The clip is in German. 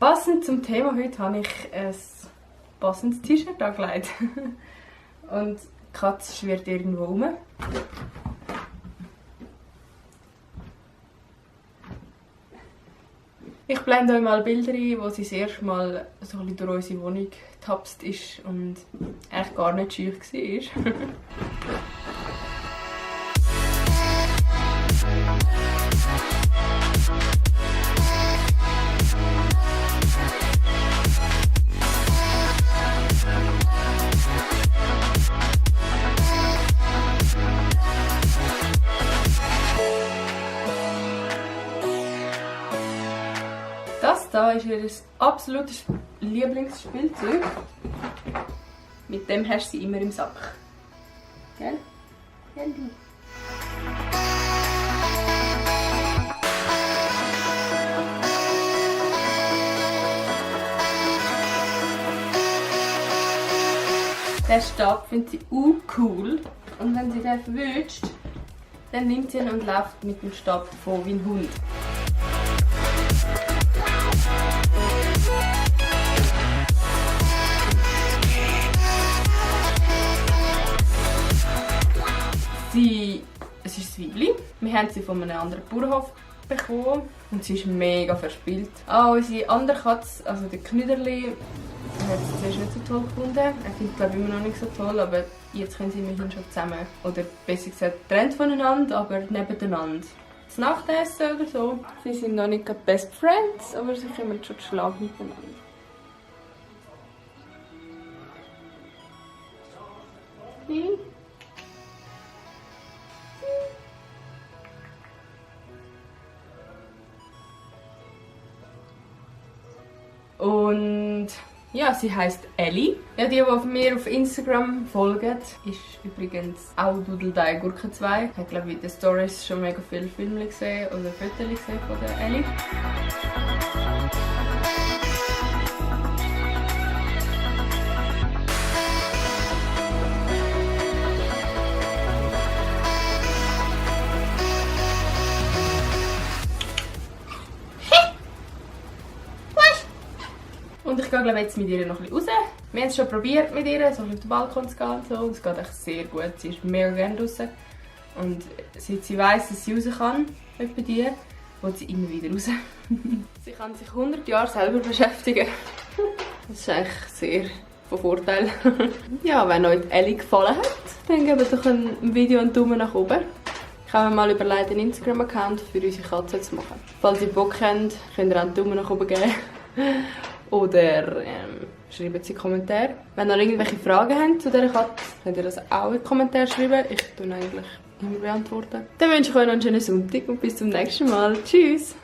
Passend zum Thema heute habe ich ein passendes T-Shirt angelegt. Und die Katze schwirrt irgendwo rum. Ich blende euch mal Bilder ein, wo sie das erste Mal so ein bisschen durch unsere Wohnung getapst ist und eigentlich gar nicht scheu war. Das hier ist ihr absolutes Lieblingsspielzeug. Mit dem hast du sie immer im Sack. Gell? Gell, du? Den Stab findet sie cool. Und wenn sie den verwünscht, dann nimmt sie ihn und läuft mit dem Stab davon wie ein Hund. Es ist ein Weibli. Wir haben sie von einem anderen Bauernhof bekommen und sie ist mega verspielt. Unsere andere Katze, also der Knüderli, hat sie zuerst nicht so toll gefunden. Er findet es immer noch nicht so toll, aber jetzt können sie immerhin schon zusammen. Oder besser gesagt, getrennt voneinander, aber nebeneinander. Das Nachtessen oder so. Sie sind noch nicht Best Friends, aber sie kommen schon zu Schlag miteinander. Und ja, sie heisst Ellie. Ja, die mir auf Instagram folgen, ist übrigens auch Dudeldei Gurke 2. Ich habe, glaube ich, in den Stories schon mega viele Filme gesehen oder Fotos gesehen von der Ellie. Und ich gehe jetzt mit ihr noch ein bisschen raus. Wir haben es schon probiert mit ihr, so auf den Balkon zu gehen und so. Und es geht echt sehr gut. Sie ist mega gerne draußen. Und seit sie weiss, dass sie raus kann, etwa die, will sie immer wieder raus. Sie kann sich 100 Jahre selber beschäftigen. Das ist eigentlich sehr von Vorteil. Ja, wenn euch die Ellie gefallen hat, dann gebt doch ein Video einen Daumen nach oben. Ich habe mir mal überlegt, einen Instagram-Account für unsere Katze zu machen. Falls ihr Bock habt, könnt ihr auch einen Daumen nach oben geben. Oder schreibt sie in die Kommentare. Wenn ihr irgendwelche Fragen habt zu dieser Katze, könnt ihr das auch in die Kommentare schreiben. Ich beantworte eigentlich immer. Dann wünsche ich euch noch einen schönen Sonntag und bis zum nächsten Mal. Tschüss!